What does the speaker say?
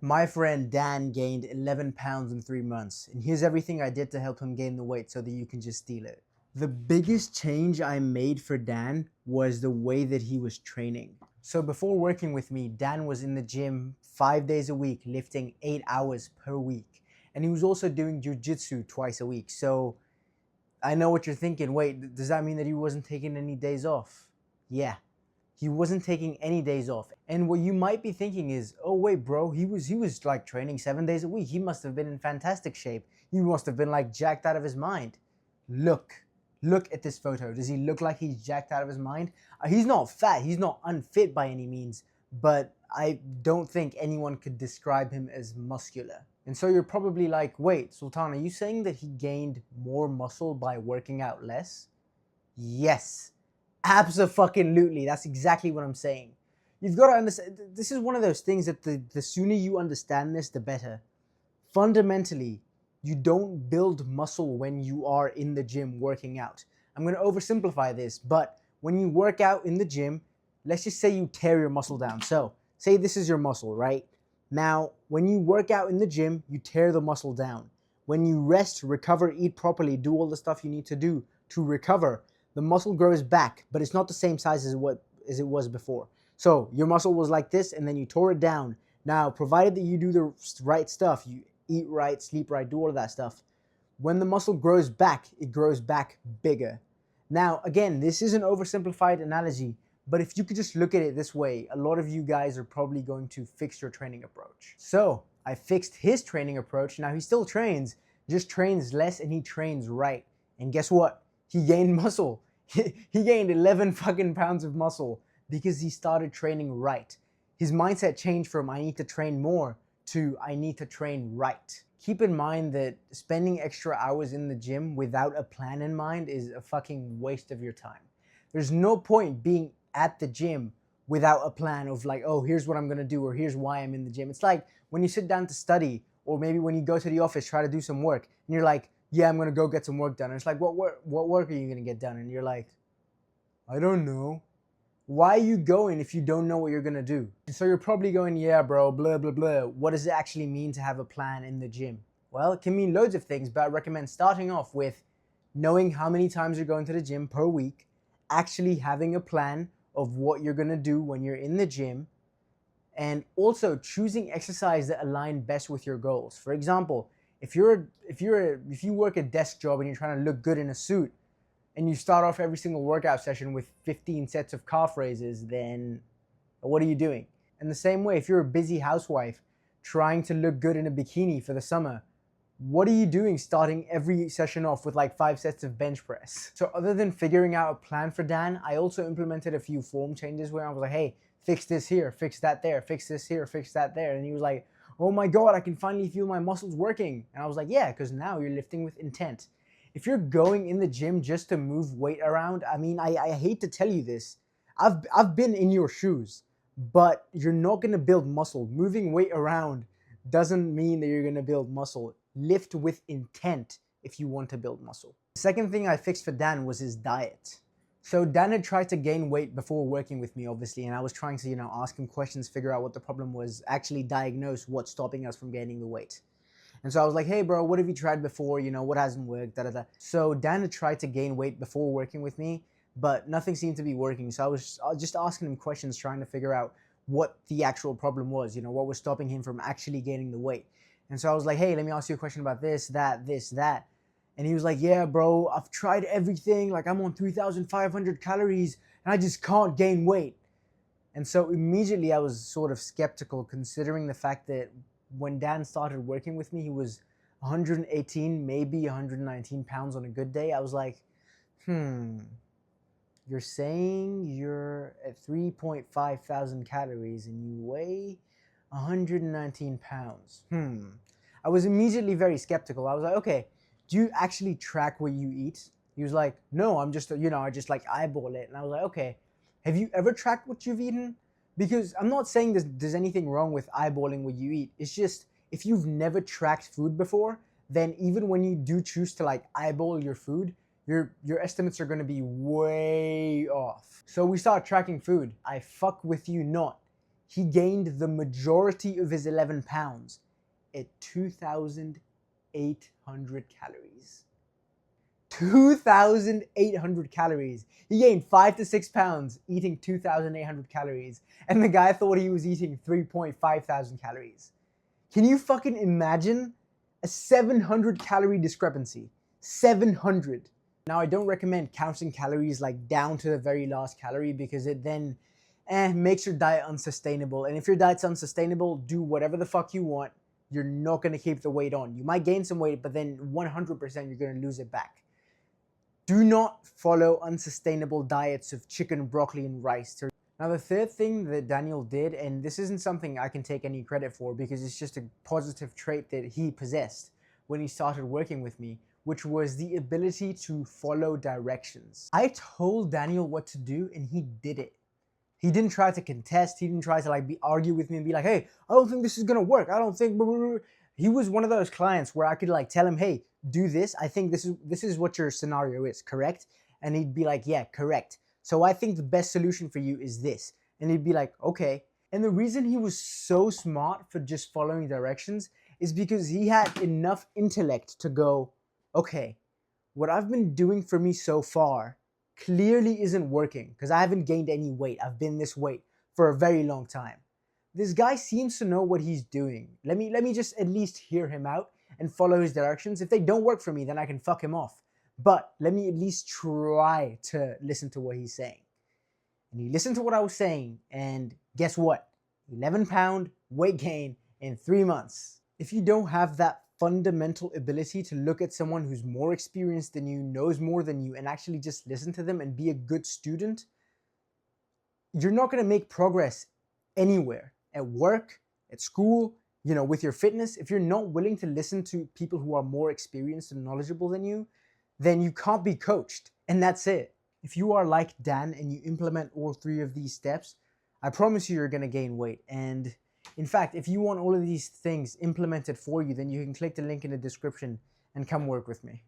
My friend Dan gained 11 pounds in 3 months, and here's everything I did to help him gain the weight so that you can just steal it. The biggest change I made for Dan was the way that he was training. So before working with me, Dan was in the gym 5 days a week, lifting 8 hours per week. And he was also doing jujitsu twice a week. So I know what you're thinking. Wait, does that mean that he wasn't taking any days off? Yeah, he wasn't taking any days off. And what you might be thinking is, oh wait, bro, he was like training 7 days a week. He must have been in fantastic shape. He must have been like jacked out of his mind. Look, look at this photo. Does he look like he's jacked out of his mind? He's not fat. He's not unfit by any means, but I don't think anyone could describe him as muscular. And so you're probably like, wait, Sultan, are you saying that he gained more muscle by working out less? Yes, absolutely. That's exactly what I'm saying. You've got to understand, this is one of those things that the sooner you understand this, the better. Fundamentally, you don't build muscle when you are in the gym working out. I'm going to oversimplify this, but when you work out in the gym, let's just say you tear your muscle down. So, say this is your muscle, right? Now, when you work out in the gym, you tear the muscle down. When you rest, recover, eat properly, do all the stuff you need to do to recover, the muscle grows back, but it's not the same size as it was before. So your muscle was like this, and then you tore it down. Now, provided that you do the right stuff, you eat right, sleep right, do all of that stuff. When the muscle grows back, it grows back bigger. Now, again, this is an oversimplified analogy, but if you could just look at it this way, a lot of you guys are probably going to fix your training approach. So I fixed his training approach. Now he still trains, just trains less, and he trains right. And guess what? He gained muscle. He gained 11 fucking pounds of muscle because he started training right. His mindset changed from I need to train more to I need to train right. Keep in mind that spending extra hours in the gym without a plan in mind is a fucking waste of your time. There's no point being at the gym without a plan of like, oh, here's what I'm gonna do, or here's why I'm in the gym. It's like when you sit down to study, or maybe when you go to the office, try to do some work, and you're like, yeah, I'm gonna go get some work done. And it's like, what work are you gonna get done? And you're like, I don't know. Why are you going if you don't know what you're gonna do? And so you're probably going, yeah, bro, blah, blah, blah. What does it actually mean to have a plan in the gym? Well, it can mean loads of things, but I recommend starting off with knowing how many times you're going to the gym per week, actually having a plan of what you're gonna do when you're in the gym, and also choosing exercise that align best with your goals. For example, if you work a desk job and you're trying to look good in a suit, and you start off every single workout session with 15 sets of calf raises, then what are you doing? And the same way, if you're a busy housewife trying to look good in a bikini for the summer, what are you doing starting every session off with like 5 sets of bench press? So other than figuring out a plan for Dan, I also implemented a few form changes where I was like, hey, fix this here, fix that there, fix this here, fix that there. And he was like, oh my God, I can finally feel my muscles working. And I was like, yeah, because now you're lifting with intent. If you're going in the gym just to move weight around, I mean, I hate to tell you this. I've been in your shoes, but you're not gonna build muscle. Moving weight around doesn't mean that you're gonna build muscle. Lift with intent if you want to build muscle. The second thing I fixed for Dan was his diet. So Dan had tried to gain weight before working with me, obviously, and I was trying to, ask him questions, figure out what the problem was, actually diagnose what's stopping us from gaining the weight. And so I was like, hey, bro, what have you tried before? What hasn't worked? Da, da, da. So Dan had tried to gain weight before working with me, but nothing seemed to be working. So I was just asking him questions, trying to figure out what the actual problem was, what was stopping him from actually gaining the weight. And so I was like, hey, let me ask you a question about this, that, this, that. And he was like, yeah, bro, I've tried everything. Like, I'm on 3,500 calories and I just can't gain weight. And so immediately I was sort of skeptical, considering the fact that when Dan started working with me, he was 118, maybe 119 pounds on a good day. I was like, you're saying you're at 3.5 thousand calories and you weigh 119 pounds. I was immediately very skeptical. I was like, okay, do you actually track what you eat? He was like, no, I'm just, I just like eyeball it. And I was like, okay, have you ever tracked what you've eaten? Because I'm not saying there's anything wrong with eyeballing what you eat. It's just, if you've never tracked food before, then even when you do choose to like eyeball your food, your estimates are going to be way off. So we start tracking food. I fuck with you not. he gained the majority of his 11 pounds at 2,800 calories. 2,800 calories. He gained 5 to 6 pounds eating 2,800 calories, and the guy thought he was eating 3.5 thousand calories. Can you fucking imagine a 700 calorie discrepancy? 700. Now, I don't recommend counting calories like down to the very last calorie because it then makes your diet unsustainable. And if your diet's unsustainable, do whatever the fuck you want. You're not going to keep the weight on. You might gain some weight, but then 100% you're going to lose it back. Do not follow unsustainable diets of chicken, broccoli, and rice. Now, the third thing that Daniel did, and this isn't something I can take any credit for because it's just a positive trait that he possessed when he started working with me, which was the ability to follow directions. I told Daniel what to do and he did it. He didn't try to contest. He didn't try to argue with me and be like, hey, I don't think this is gonna work. I don't think. He was one of those clients where I could tell him, hey, do this. I think this is what your scenario is, correct? And he'd be like, yeah, correct. So I think the best solution for you is this. And he'd be like, okay. And the reason he was so smart for just following directions is because he had enough intellect to go, okay, what I've been doing for me so far clearly isn't working because I haven't gained any weight. I've been this weight for a very long time. This guy seems to know what he's doing. Let me just at least hear him out and follow his directions. If they don't work for me, then I can fuck him off. But let me at least try to listen to what he's saying. And he listened to what I was saying, and guess what? 11-pound weight gain in 3 months. If you don't have that fundamental ability to look at someone who's more experienced than you, knows more than you, and actually just listen to them and be a good student, you're not going to make progress anywhere. At work, at school, with your fitness. If you're not willing to listen to people who are more experienced and knowledgeable than you, then you can't be coached. And that's it. If you are like Dan and you implement all 3 of these steps, I promise you're going to gain weight. And in fact, if you want all of these things implemented for you, then you can click the link in the description and come work with me.